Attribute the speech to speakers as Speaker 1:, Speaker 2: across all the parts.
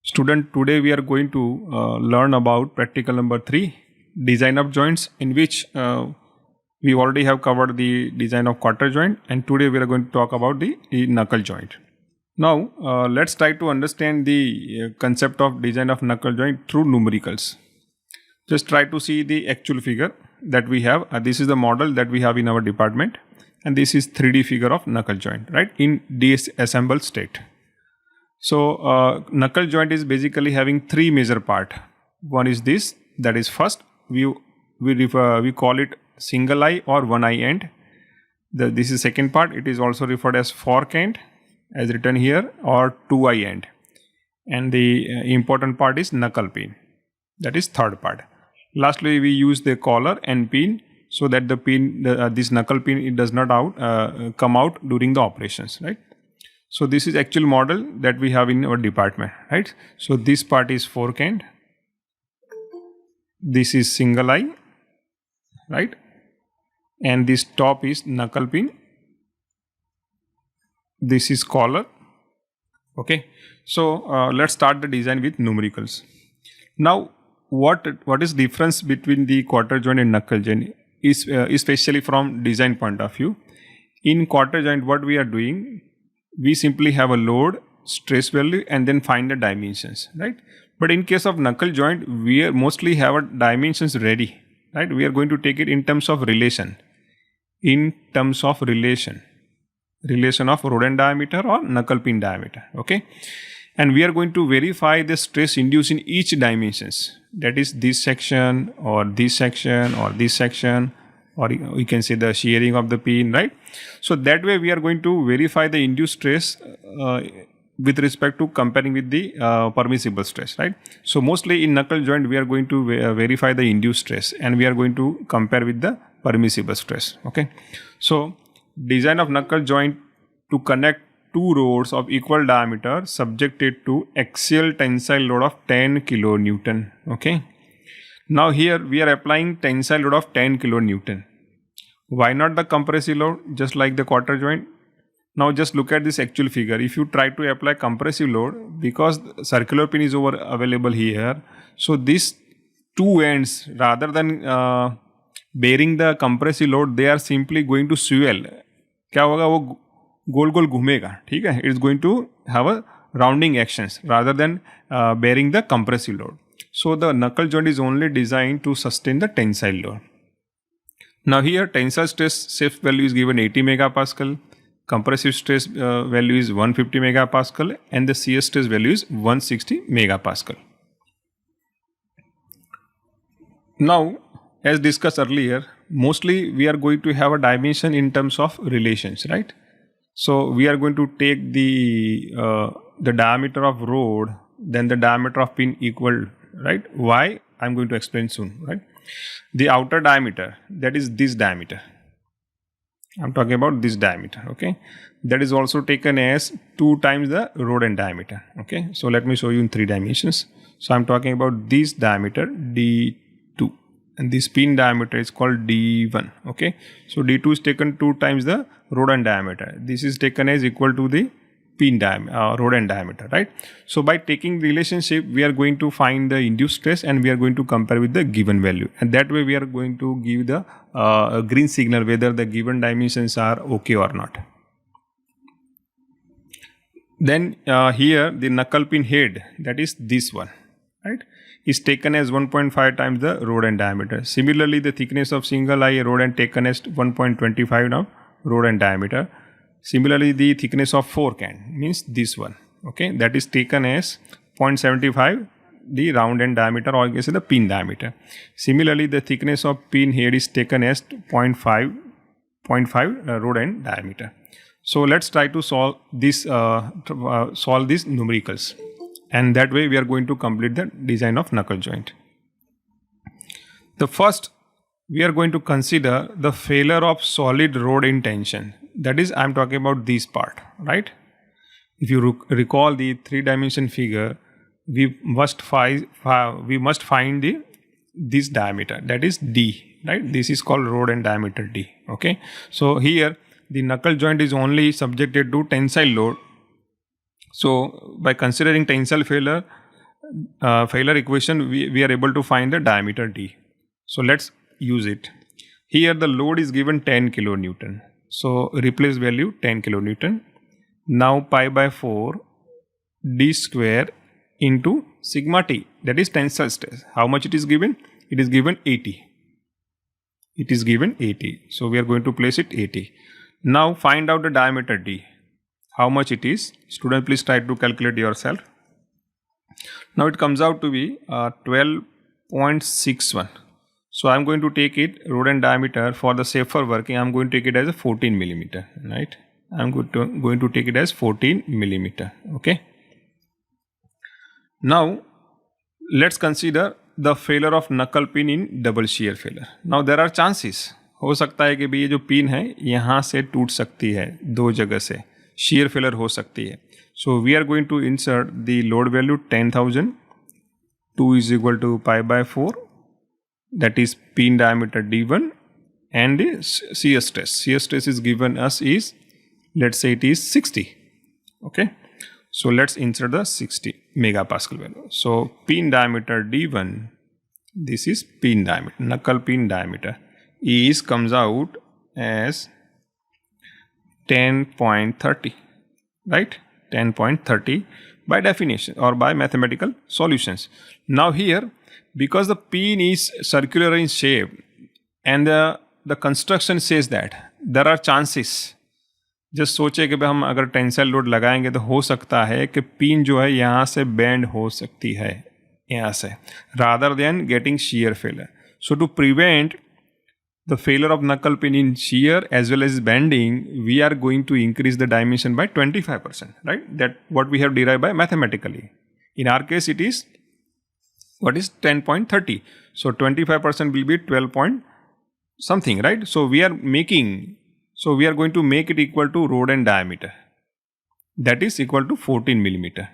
Speaker 1: Student, today we are going to learn about practical number 3, design of joints, in which we already have covered the design of quarter joint, and today we are going to talk about the knuckle joint. Now let's try to understand the concept of design of knuckle joint through numericals. Just try to see the actual figure that we have. This is the model that we have in our department, and this is 3D figure of knuckle joint, right, in disassembled state. So knuckle joint is basically having 3 major part. One is this, that is first we call it single eye or one eye end. This is second part. It is also referred as fork end, as written here, or two eye end. And the important part is knuckle pin. That is third part. Lastly, we use the collar and pin so that the pin, this knuckle pin, it does not come out during the operations, right? So this is actual model that we have in our department, right? So this part is fork end, this is single eye, right? And this top is knuckle pin, this is collar. Okay, so let's start the design with numericals. Now what is difference between the quarter joint and knuckle joint is especially from design point of view. In quarter joint, what we are doing, we simply have a load, stress value, and then find the dimensions, right? But in case of knuckle joint, we mostly have a dimensions ready, right? We are going to take it in terms of relation. In terms of relation of rod end diameter or knuckle pin diameter, okay? And we are going to verify the stress induced in each dimensions. That is this section or this section or this section, or we can say the shearing of the pin, right? So that way we are going to verify the induced stress with respect to comparing with the permissible stress, right? So mostly in knuckle joint we are going to verify the induced stress, and we are going to compare with the permissible stress, okay? So design of knuckle joint to connect two rods of equal diameter subjected to axial tensile load of 10 kilonewton, okay? Now here we are applying tensile load of 10 kilonewton. Why not the compressive load, just like the quarter joint? Now just look at this actual figure. If you try to apply compressive load, because circular pin is available here, so these two ends, rather than bearing the compressive load, they are simply going to swivel. क्या होगा, वो गोल गोल घूमेगा, ठीक है? It's going to have a rounding actions rather than bearing the compressive load. So the knuckle joint is only designed to sustain the tensile load. Now here tensile stress value is given 80 megapascal, compressive stress value is 150 megapascal, and the shear stress value is 160 megapascal. Now, as discussed earlier, mostly we are going to have a dimension in terms of relations, right? So we are going to take the diameter of rod, then the diameter of pin equal, right? Why? I'm going to explain soon, right? The outer diameter, that is this diameter. I'm talking about this diameter, okay? That is also taken as 2 times the rod end diameter, okay? So let me show you in 3 dimensions. So I'm talking about this diameter, D2, and this pin diameter is called D1, okay? So D2 is taken 2 times the rod end diameter. This is taken as equal to the pin rod end diameter, right? So by taking relationship, we are going to find the induced stress, and we are going to compare with the given value, and that way we are going to give the green signal whether the given dimensions are okay or not. Then here the knuckle pin head, that is this one, right, is taken as 1.5 times the rod end diameter. Similarly, the thickness of single eye rod end taken as 1.25 now rod end diameter. Similarly, the thickness of fork end, means this one, okay, that is taken as 0.75 the round end diameter, or I guess the pin diameter. Similarly, the thickness of pin head is taken as 0.5 rod end diameter. So let's try to solve these numericals, and that way we are going to complete the design of knuckle joint. The first, we are going to consider the failure of solid rod in tension. That is, I am talking about this part, right? If you recall the 3-dimension figure, we must find this diameter, that is D, right? This is called rod end diameter D, okay? So here the knuckle joint is only subjected to tensile load. So by considering tensile failure, failure equation, we are able to find the diameter D. So let's use it. Here the load is given 10 kilonewton. So replace value 10 kilonewton. Now pi by 4 D square into sigma T, that is tensile stress. How much it is given? It is given 80. It is given 80. So we are going to place it 80. Now find out the diameter D. How much it is? Student, please try to calculate yourself. Now it comes out to be 12.61. So I am going to take it, rod end diameter, for the safer working, I am going to take it as a 14 millimeter, right? I am going to take it as 14 millimeter, okay? Now let's consider the failure of knuckle pin in double shear failure. Now there are chances, हो सकता है कि भी ये जो pin है यहाँ से टूट सकती है, दो जगह से shear failure हो सकती है. So we are going to insert the load value 10,000. 2 is equal to pi by 4. That is pin diameter D1 and the shear stress. Shear stress is given us is, let's say it is 60. Okay. So let's insert the 60 megapascal value. So pin diameter D1, this is pin diameter, knuckle pin diameter, is comes out as 10.30, right? 10.30 by definition or by mathematical solutions. Now here, because the pin is circular in shape and the construction says that there are chances, just सोचे कि भाई हम अगर tensile load लगाएंगे तो हो सकता है कि पिन जो है यहाँ से बेंड हो सकती है यहाँ से, rather than getting shear failure. So to prevent the failure of knuckle pin in shear as well as bending, we are going to increase the dimension by 25%, right? That what we have derived by mathematically. In our case, it is what is 10.30. So 25% will be 12 point something, right? So we are going to make it equal to rod end diameter. That is equal to 14 millimeter.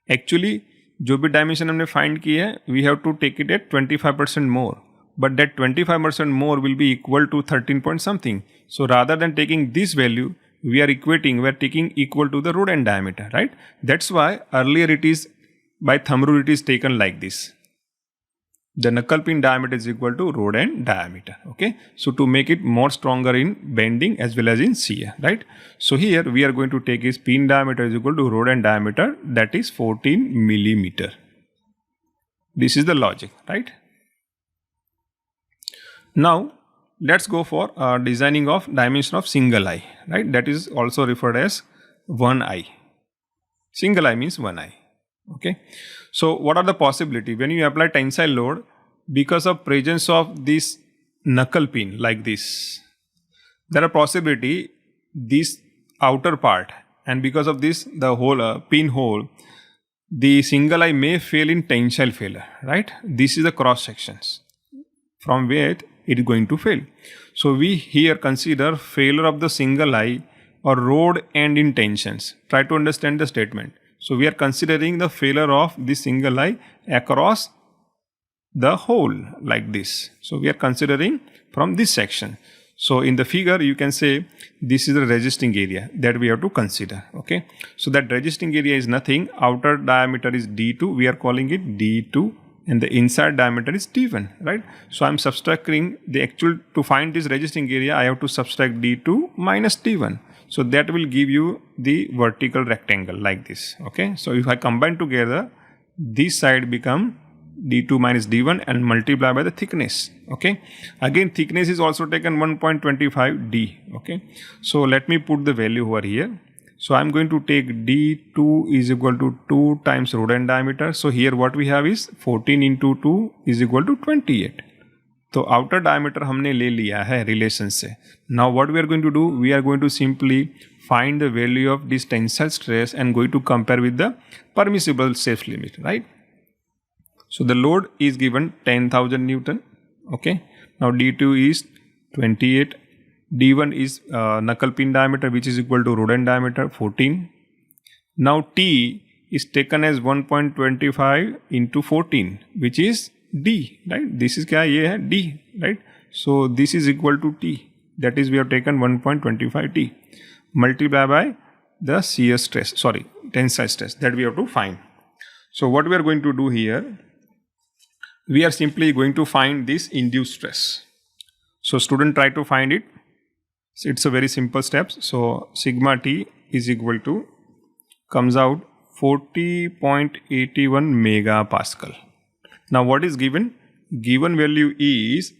Speaker 1: Actually, जो भी dimension हमने find की है, we have to take it at 25% more. But that 25% more will be equal to 13 point something. So rather than taking this value, we are taking equal to the rod end diameter, right? That's why earlier it is, by thumb rule it is taken like this. The knuckle pin diameter is equal to rod end diameter, okay? So to make it more stronger in bending as well as in shear, right? So here we are going to take is pin diameter is equal to rod end diameter, that is 14 millimeter. This is the logic, right? Now let's go for designing of dimension of single eye, right? That is also referred as one eye. Single eye means one eye, okay? So what are the possibility when you apply tensile load? Because of presence of this knuckle pin like this, there are possibility this outer part, and because of this the whole pin hole, the single eye may fail in tensile failure, right? This is the cross sections from where it is going to fail. So we here consider failure of the single eye or rod end in tensions. Try to understand the statement. So we are considering the failure of the single eye across the hole like this. So we are considering from this section. So in the figure you can say this is the resisting area that we have to consider, okay? So that resisting area is nothing, outer diameter is D2, we are calling it D2, and the inside diameter is D1, right? So I am subtracting the actual, to find this resisting area I have to subtract D2 minus D1. So that will give you the vertical rectangle like this, okay? So if I combine together, this side become D2 minus D1 and multiply by the thickness, okay? Again, thickness is also taken 1.25 D, okay? So let me put the value over here. So I'm going to take D2 is equal to 2 times rod end diameter. So here what we have is 14 into 2 is equal to 28. तो outer diameter हमने ले लिया है relation से. Now what we are going to do? We are going to simply find the value of this tensile stress and going to compare with the permissible safe limit, right? So the load is given 10,000 Newton, okay? Now D2 is 28. D1 is knuckle pin diameter, which is equal to rod end diameter 14. Now T is taken as 1.25 into 14, which is D, right? This is क्या ये है D, right? So this is equal to T. That is we have taken 1.25 T multiplied by the shear stress, tensile stress that we have to find. So what we are going to do here, we are simply going to find this induced stress. So student, try to find it. So it's a very simple steps. So sigma T is equal to, comes out 40.81 megapascal. Now what is given? Given value is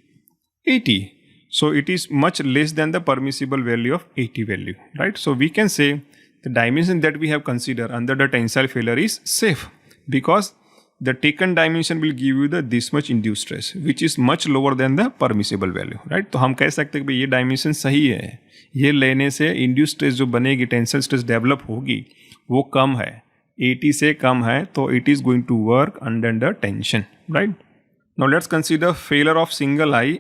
Speaker 1: 80. So it is much less than the permissible value of 80 value, right? So we can say the dimension that we have considered under the tensile failure is safe, because the taken dimension will give you the this much induced stress, which is much lower than the permissible value, right? तो हम कह सकते हैं कि ये dimension सही है, ये लेने से इंड्यूस स्ट्रेस जो बनेगी, टेंसल स्ट्रेस डेवलप होगी, वो कम है, 80 से कम है, तो it is going to work under the tension, right? Now let's consider failure of single eye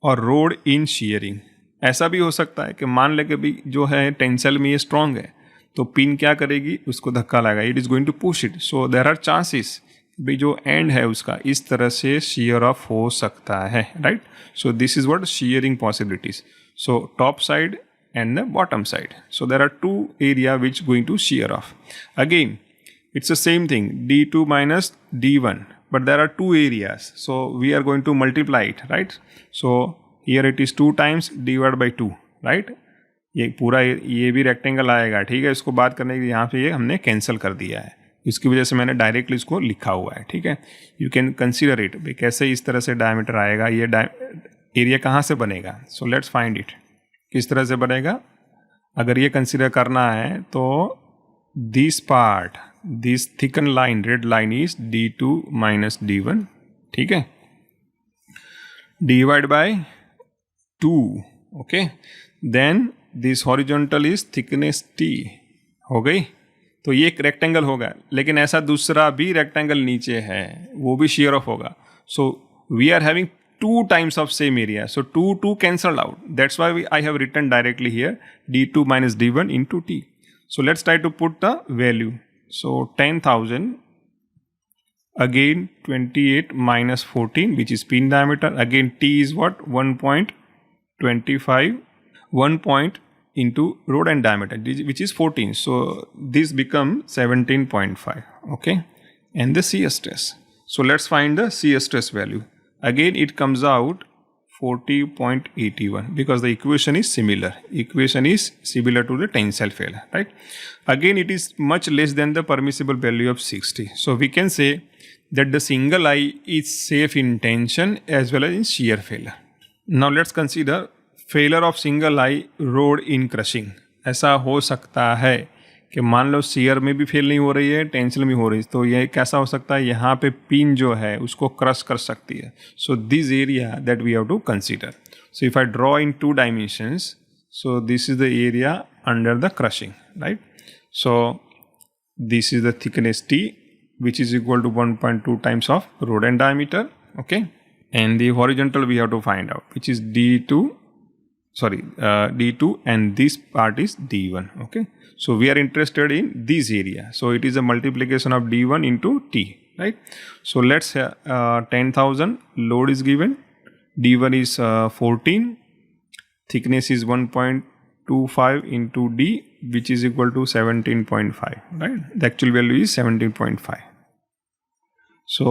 Speaker 1: और रोड इन शीयरिंग. ऐसा भी हो सकता है कि मान ले कि भी जो है टेंसल में ये स्ट्रांग है, तो पिन क्या करेगी, उसको धक्का लगाएगा, it is going to push it. So there are chances भी जो एंड है उसका इस तरह से शीयर ऑफ हो सकता है, right? So this is what shearing possibilities. So top side and the bottom side. So there are two area which going to shear off. Again, it's the same thing, D2 minus D1, but there are two areas. So we are going to multiply it, right? So here it is 2 times divided by 2, right? ये पूरा ये भी rectangle आएगा, ठीक है? इसको बात करने के यहाँ पे ये हमने कैंसिल कर दिया है, इसकी वजह से मैंने डायरेक्टली इसको लिखा हुआ है, ठीक है? यू कैन कंसीडर इट, भाई कैसे इस तरह से डायमीटर आएगा, ये एरिया कहाँ से बनेगा? So let's find it. किस तरह से बनेगा? अगर ये कंसीडर करना है तो this part, this thicken line, red line is D2 minus D1, ठीक है, divide by 2, okay. Then this horizontal is thickness T, हो गई. तो ये एक रेक्टेंगल होगा, लेकिन ऐसा दूसरा भी रेक्टेंगल नीचे है, वो भी शेयर ऑफ होगा. So we are having 2 times of same area. So 2 cancelled out. That's why I have written directly here D2 minus D1 into T. So let's try to put the value. So 10,000, again 28 minus 14, which is pin diameter. Again T is what? 1.25, 1 point into rod end diameter, which is 14. So this becomes 17.5. Okay. And the shear stress. So let's find the shear stress value. Again it comes out 40.81 because the equation is similar. Equation is similar to the tensile failure, right? Again it is much less than the permissible value of 60. So we can say that the single eye is safe in tension as well as in shear failure. Now let's consider failure of single eye rod in crushing. ऐसा हो सकता है कि मान लो share में भी fail नहीं हो रही है, टेंशन में हो रही है, तो ये कैसा हो सकता है, यहाँ पे पिन जो है उसको क्रश कर सकती है. So this area that we have to consider. So if I draw in 2 dimensions, so this is the area under the crushing, right? So this is the thickness T, which is equal to 1.2 times of rod end diameter, okay? And the horizontal we have to find out, which is D2, and this part is D1, okay? So we are interested in this area. So it is a multiplication of D1 into T, right? So let's 10,000 load is given. D1 is 14. Thickness is 1.25 into D, which is equal to 17.5, right? The actual value is 17.5. So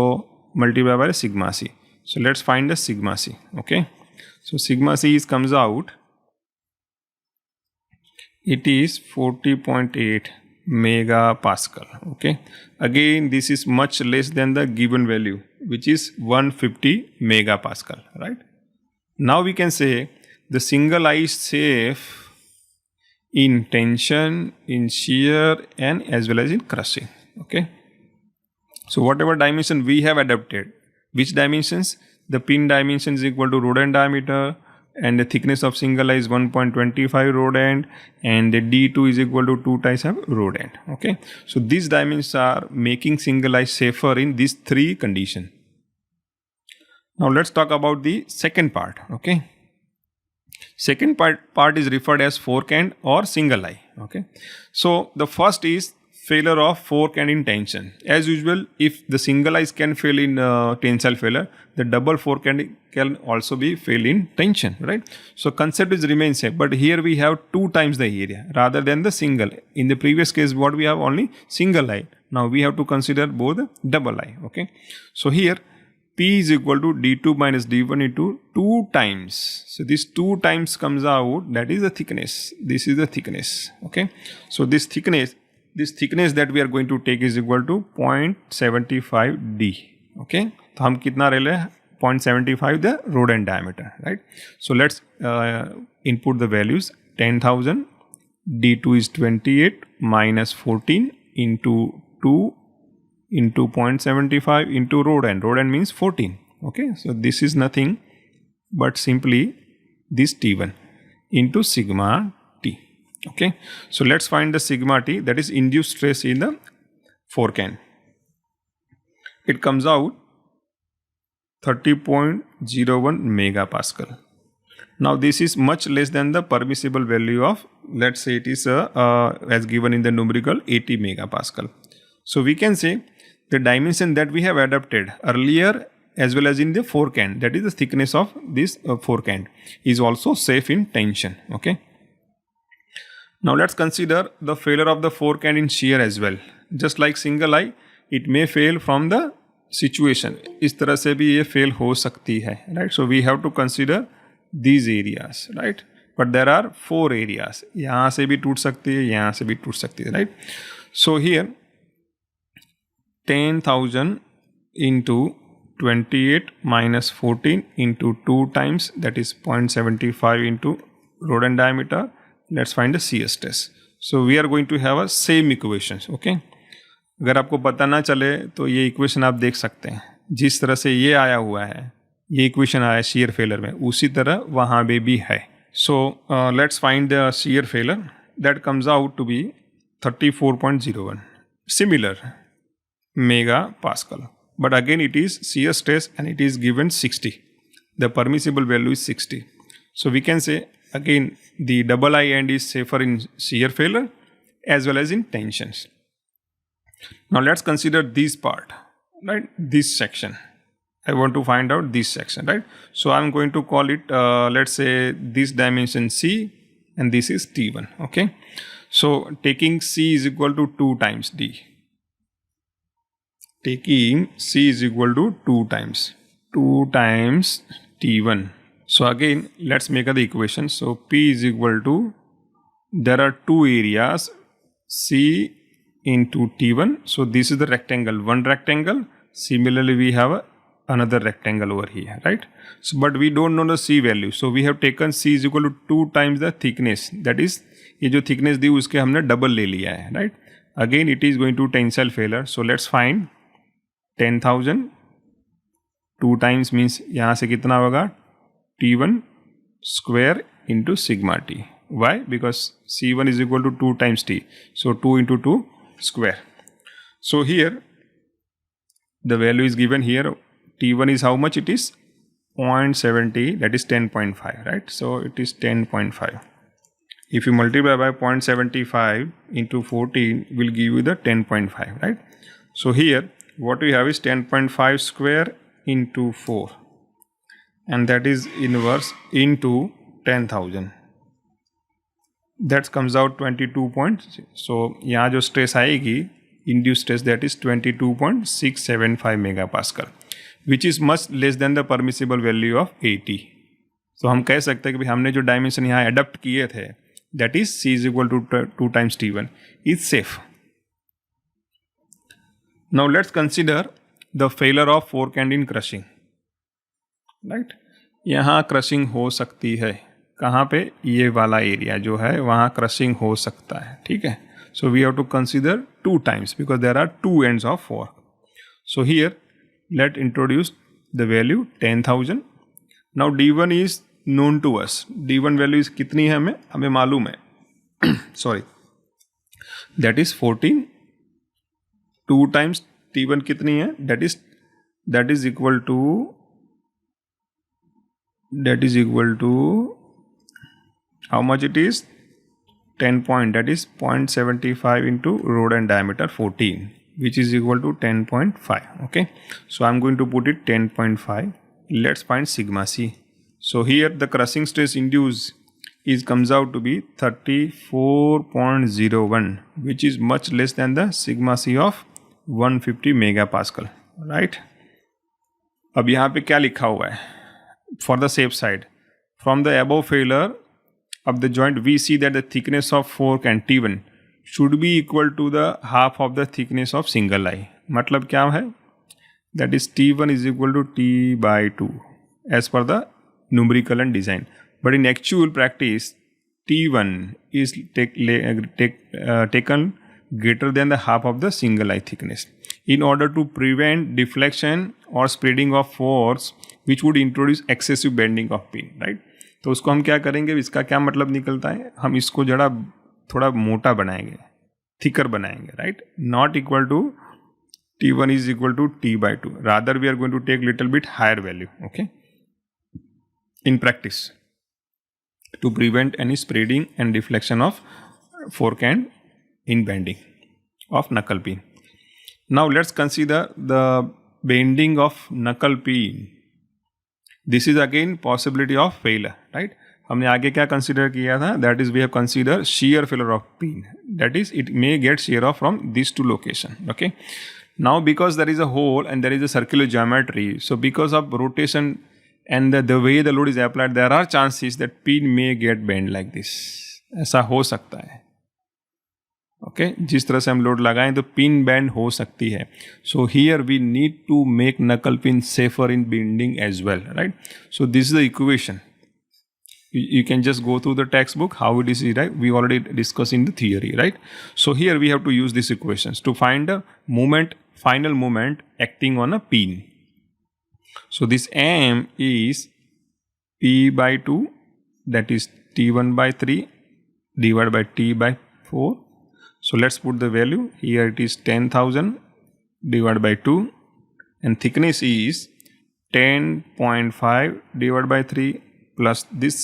Speaker 1: multiply by sigma C. So let's find the sigma C, okay? So sigma C comes out, it is 40.8 megapascal, okay? Again this is much less than the given value, which is 150 megapascal, right? Now we can say the single eye is safe in tension, in shear, and as well as in crushing, okay? So whatever dimension we have adapted, which dimensions? The pin dimension is equal to rod end diameter, and the thickness of single eye is 1.25 rod end, and the D2 is equal to 2 times of rod end, okay? So these dimensions are making single eye safer in these 3 conditions. Now let's talk about the second part, okay? Second part is referred as fork end or single eye, okay? So the first is failure of fork end in tension. As usual, if the single eyes can fail in tensile failure, the double fork end can also be fail in tension, right? So concept is remains same, but here we have 2 times the area rather than the single. In the previous case, what we have only single eye. Now we have to consider both double I. Okay, so here P is equal to D2 minus D1 into 2 times. So this 2 times comes out, that is the thickness. This is the thickness. Okay, so this thickness that we are going to take is equal to 0.75 D. Okay, तो हम कितना ले लें 0.75 the rod and diameter, right? So let's input the values. 10,000 D2 is 28 minus 14 into 2 into 0.75 into rod end means 14. Okay, so this is nothing but simply this T1 into sigma T. Okay, so let's find the sigma T, that is induced stress in the forehand. It comes out 30.01 megapascal. Now this is much less than the permissible value of, let's say it is as given in the numerical 80 megapascal. So we can say the dimension that we have adapted earlier as well as in the forehand, that is the thickness of this forehand, is also safe in tension. Okay. Now let's consider the failure of the forehand in shear as well. Just like single eye, it may fail from the situation. इस तरह से भी ये fail हो सकती है, right? So we have to consider these areas, right? But there are 4 areas. यहाँ से भी टूट सकती है, यहाँ से भी टूट सकती है, right? So here 10,000 into 28 minus 14 into 2 times, that is 0.75 into rod and diameter. Let's find the shear stress. So we are going to have a same equations. Okay. अगर आपको पता ना चले तो ये इक्वेशन आप देख सकते हैं. जिस तरह से ये आया हुआ है, ये इक्वेशन आया shear failure में, उसी तरह वहाँ पे भी है. So let's find the shear failure. That comes out to be 34.01. Similar megapascal. But again it is shear stress and it is given 60. The permissible value is 60. So we can say again the double I end is safer in shear failure as well as in tensions. Now let's consider this part, right? This section. I want to find out this section, right? So I'm going to call it, let's say this dimension C and this is T1, okay? So taking C is equal to 2 times D. Taking C is equal to 2 times T1. So again, let's make the equation. So P is equal to, there are 2 areas, C into T1. So this is the rectangle, one rectangle. Similarly, we have another rectangle over here, right? So, but we don't know the C value. So we have taken C is equal to 2 times the thickness. That is, ये जो thickness दी उसके हमने double ले लिया है, right? Again, it is going to tensile failure. So let's find 10,000. 2 times means यहाँ से कितना होगा? T1 square into sigma T. Why? Because C1 is equal to 2 times T. So 2 into 2 square. So here the value is given here. T1 is how much? It is 0.70, that is 10.5, right? So it is 10.5. If you multiply by 0.75 into 14 will give you the 10.5, right? So here what we have is 10.5 square into 4 and that is inverse into 10,000. That comes out 22 points. So यहाँ जो stress आएगी induced stress, that is 22.675 megapascal, which is much less than the permissible value of 80. So हम कह सकते हैं कि हमने जो dimension यहाँ adapt किए थे, that is C is equal to 2 times T1 is safe. Now let's consider the failure of forehand in crushing, right? यहाँ crushing हो सकती है. कहाँ पे? ये वाला एरिया जो है वहाँ क्रशिंग हो सकता है, ठीक है. So we have to consider 2 times because there are 2 ends of fork. So here let's introduce the value 10,000. Now D1 is known to us. D1 value is कितनी है हमें मालूम है. Sorry, that is 14. 2 times T1 कितनी है? That is equal to how much it is? 10 point, that is 0.75 into rod and diameter 14, which is equal to 10.5. Okay, so I'm going to put it 10.5. Let's find sigma C. So here the crushing stress induced comes out to be 34.01, which is much less than the sigma C of 150 megapascal, right. अब यहाँ पे क्या लिखा हुआ है, for the safe side, from the above failure of the joint we see that the thickness of fork and T1 should be equal to the half of the thickness of single eye. मतलब क्या है, that is T1 is equal to T by 2 as per the numerical and design. But in actual practice T1 is taken greater than the half of the single eye thickness in order to prevent deflection or spreading of force which would introduce excessive bending of pin, right. तो उसको हम क्या करेंगे, इसका क्या मतलब निकलता है, हम इसको जरा थोड़ा मोटा बनाएंगे, थिकर बनाएंगे, right. Not equal to T1 is equal to T by 2. Rather, we are going to take little bit higher value, okay, in practice to prevent any spreading and deflection of fork and in bending of knuckle pin. Now, let's consider the bending of knuckle pin. This is again possibility of failure, right? हमने आगे क्या consider किया था? That is, we have considered shear failure of pin. That is, it may get shear off from these two locations. Okay. Now, because there is a hole and there is a circular geometry, so because of rotation and the way the load is applied, there are chances that pin may get bent like this. ऐसा हो सकता है. Okay जिस तरह से हम load लगाएं तो पिन बैंड हो सकती है. So here we need to make knuckle pin safer in bending as well, right. So this is the equation. You can just go through the textbook how it is, right? We already discussed in the theory, right? So here we have to use these equations to find the moment, final moment acting on a pin. So this M is P by 2, that is T1 by 3 divided by T by 4. So let's put the value. Here it is 10,000 divided by 2 and thickness is 10.5 divided by 3 plus this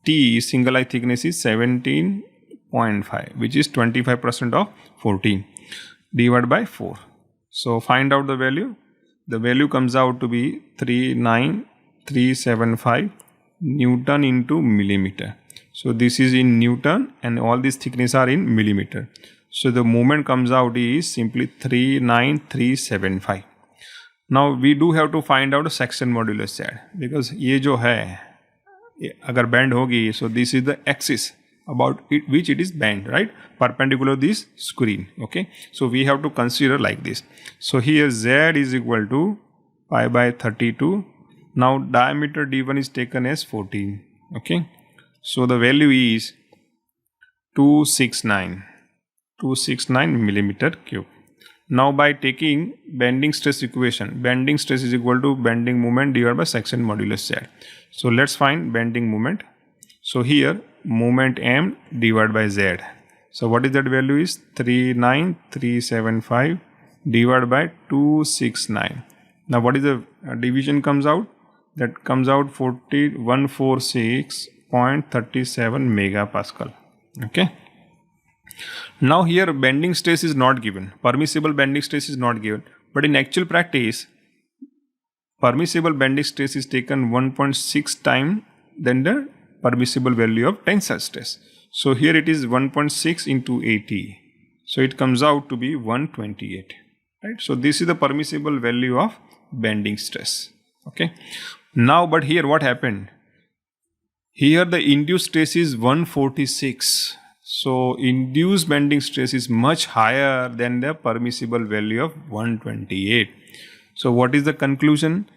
Speaker 1: T single eye thickness is 17.5, which is 25% of 14 divided by 4. So find out the value. The value comes out to be 39375 Newton into millimeter. So this is in Newton and all these thickness are in millimeter. So the moment comes out is simply 39375. Now we do have to find out the section modulus Z, because ये जो है अगर bend होगी, so this is the axis about it which it is bent, right, perpendicular this screen. Okay, so we have to consider like this. So here Z is equal to pi by 32. Now diameter D1 is taken as 14. Okay, so the value is 269 millimeter cube. Now by taking bending stress equation, bending stress is equal to bending moment divided by section modulus Z. So let's find bending moment. So here moment M divided by Z. So what is that value is 39375 divided by 269. Now what is the division comes out? That comes out 146.37 megapascal. Okay. Now here bending stress is not given, permissible bending stress is not given, but in actual practice permissible bending stress is taken 1.6 times than the permissible value of tensile stress. So here it is 1.6 into 80, so it comes out to be 128, right. So this is the permissible value of bending stress. Okay. Now but here what happened, here the induced stress is 146. So induced bending stress is much higher than the permissible value of 128. So what is the conclusion?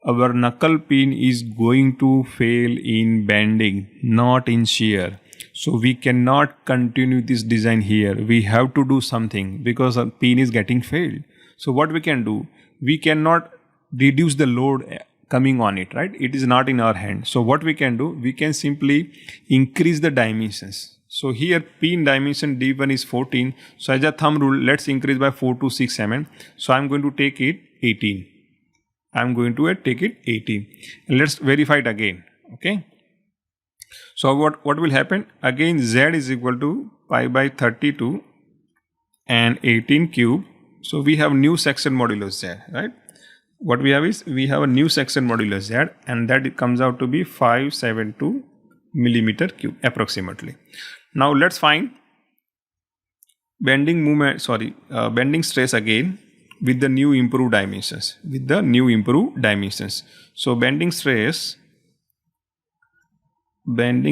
Speaker 1: Our knuckle pin is going to fail in bending, not in shear. So we cannot continue this design here. We have to do something because our pin is getting failed. So what we can do? We cannot reduce the load coming on it, right? It is not in our hand. So what we can do? We can simply increase the dimensions. So here pin dimension D1 is 14. So as a thumb rule, let's increase by 4 to 6 mm. So I'm going to take it 18. I'm going to take it 18. And let's verify it again. Okay. So what will happen? Again Z is equal to pi by 32 and 18 cube. So we have new section modulus Z, right? What we have is we have a new section modulus Z, and that it comes out to be 572 millimeter cube approximately. Now let's find bending stress again with the new improved dimensions. So bending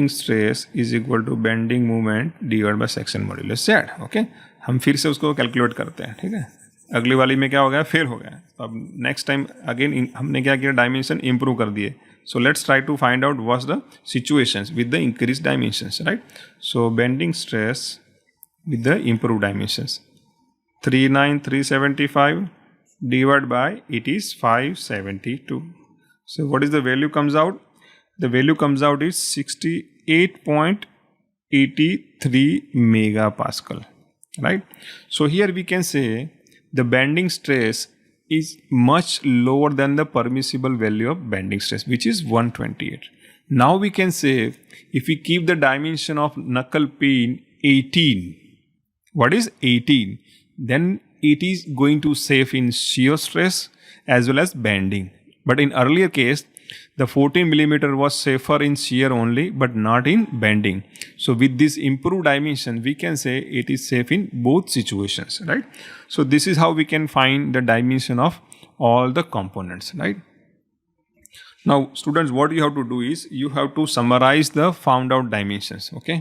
Speaker 1: stress is equal to bending moment divided by section modulus z. Okay, हम फिर से उसको calculate करते हैं. ठीक है, अगली वाली में क्या हो गया, फेल हो गया. तो अब नेक्स्ट टाइम अगेन हमने क्या किया, डायमेंशन इंप्रूव कर दिए. So let's try to find out what's the situations with the increase dimensions, right. So bending stress with the improved dimensions, 39375 divided by it is 572. So what is the value comes out? The value comes out is 68.83 megapascal, right. So here we can say the bending stress is much lower than the permissible value of bending stress, which is 128. Now we can say if we keep the dimension of knuckle pin 18, what is 18? Then it is going to save in shear stress as well as bending. But in earlier case, the 14 millimeter was safer in shear only, but not in bending. So with this improved dimension, we can say it is safe in both situations, right? So this is how we can find the dimension of all the components, right? Now, students, what you have to do is you have to summarize the found out dimensions, okay?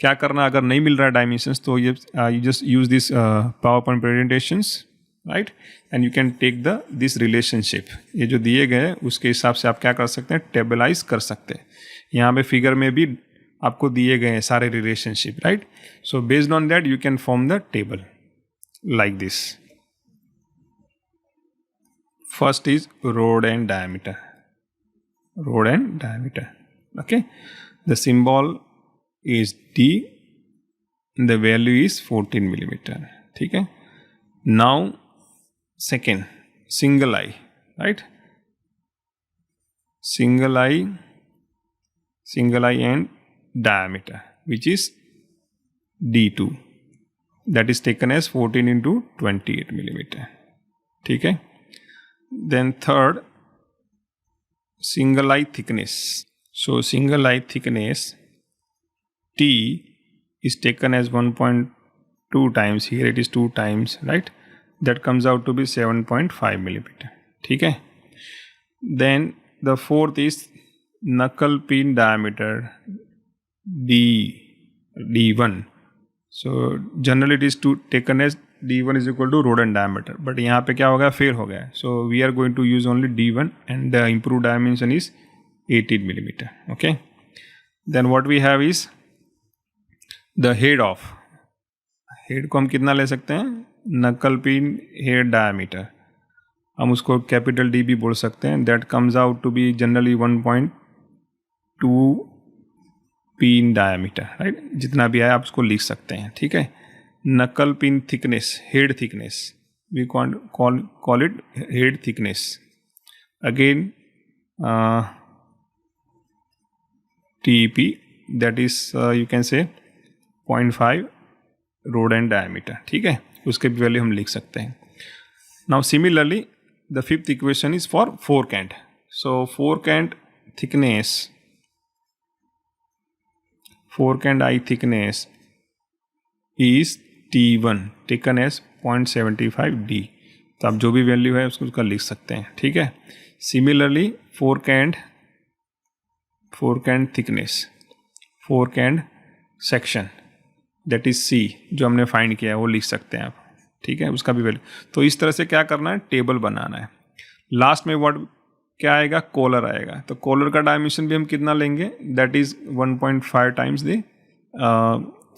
Speaker 1: क्या करना, अगर नहीं मिल रहा है dimensions तो ये you just use this PowerPoint presentations, right, and you can take the this relationship. ये जो दिए गए उसके हिसाब से आप क्या कर सकते हैं, टेबलाइज कर सकते हैं. यहाँ पे फिगर में भी आपको दिए गए हैं सारे relationship, right. So based on that you can form the table like this. First is road and diameter, okay. The symbol is D, the value is 14 millimeter. ठीक है. Now second, single eye, right? Single eye and diameter, which is D2, that is taken as 14 into 28 millimeter. ठीक है. Then third, single eye thickness. So single eye thickness T is taken as 1.2 times, here it is 2 times, right? That comes out to be 7.5 millimeter. ठीक है. Then the fourth is knuckle pin diameter D1. So generally it is taken as D1 is equal to rod and diameter, but यहाँ पे क्या हो गया, fail हो गया. So we are going to use only D1 and the improved dimension is 18 millimeter. Okay. Then what we have is the head को हम कितना ले सकते हैं, नकल पिन हेड डायमीटर, हम उसको कैपिटल डी भी बोल सकते हैं. That comes out to be generally 1.2 pin diameter, right. जितना भी आया आप उसको लिख सकते हैं. ठीक है. Knuckle pin thickness, head thickness, we call it head thickness. Again TP, that is you can say 0.5 rod and diameter. ठीक है, उसके भी वैल्यू हम लिख सकते हैं. Now similarly the fifth equation is for forecant. So forecant eye thickness is T1 taken as 0.75 D. तो आप जो भी वैल्यू है उसका लिख सकते हैं. ठीक है. Similarly forecant thickness, forecant section, that is C, जो हमने फाइंड किया है वो लिख सकते हैं आप. ठीक है, उसका भी वैल्यू. तो इस तरह से क्या करना है, टेबल बनाना है. लास्ट में व्हाट क्या आएगा, कॉलर आएगा. तो कॉलर का डायमेंशन भी हम कितना लेंगे, that is 1.5 times the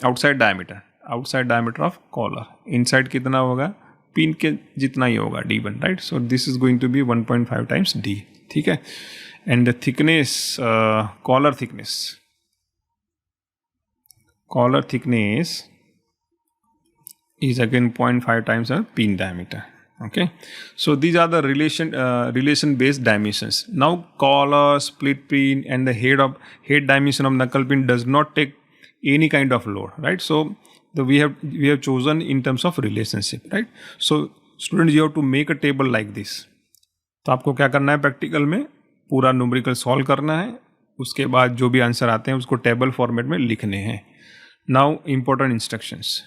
Speaker 1: outside diameter of collar. Inside कितना होगा, पिन के जितना ही होगा, D1, right. So this is going to be 1.5 times D. ठीक है. And the thickness, collar thickness is again 0.5 times a pin diameter. Okay, so these are the relation based dimensions. Now collar, split pin and the head dimension of knuckle pin does not take any kind of load, right? So we have chosen in terms of relationship, right? So students, you have to make a table like this. तो आपको क्या करना है, practical में पूरा numerical solve करना है. उसके बाद जो भी आंसर आते हैं उसको टेबल फॉर्मेट में लिखने हैं. Now important instructions.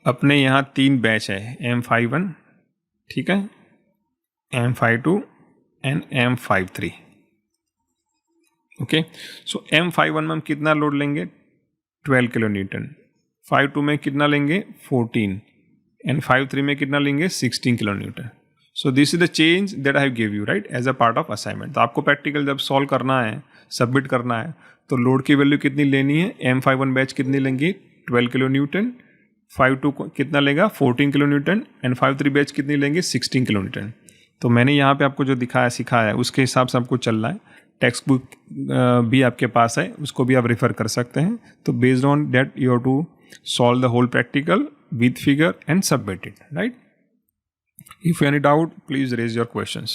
Speaker 1: अपने यहाँ 3 बैच है, M51, ठीक है, M52 and M53. Okay, so M51 में हम कितना लोड लेंगे? 12 किलो न्यूटन. 52 में कितना लेंगे? 14. एंड 53 में कितना लेंगे? 16 kilo newton. So this is the change that I have give you, right, as a part of assignment. तो आपको प्रैक्टिकल जब सॉल्व करना है, सबमिट करना है, तो लोड की वैल्यू कितनी लेनी है? M51 बैच कितनी लेंगी? 12 किलो न्यूटन. 52 कितना लेगा? 14 किलो न्यूटन. एंड 53 बैच कितनी लेंगे? 16 किलो न्यूटन. तो मैंने यहाँ पे आपको जो दिखाया सिखाया है उसके हिसाब से आपको चलना है. टेक्स्ट बुक भी आपके पास है, उसको भी आप रेफर कर सकते हैं. तो based on that you have to solve the whole practical with figure and submit it, right? If you have any doubt, please raise your questions.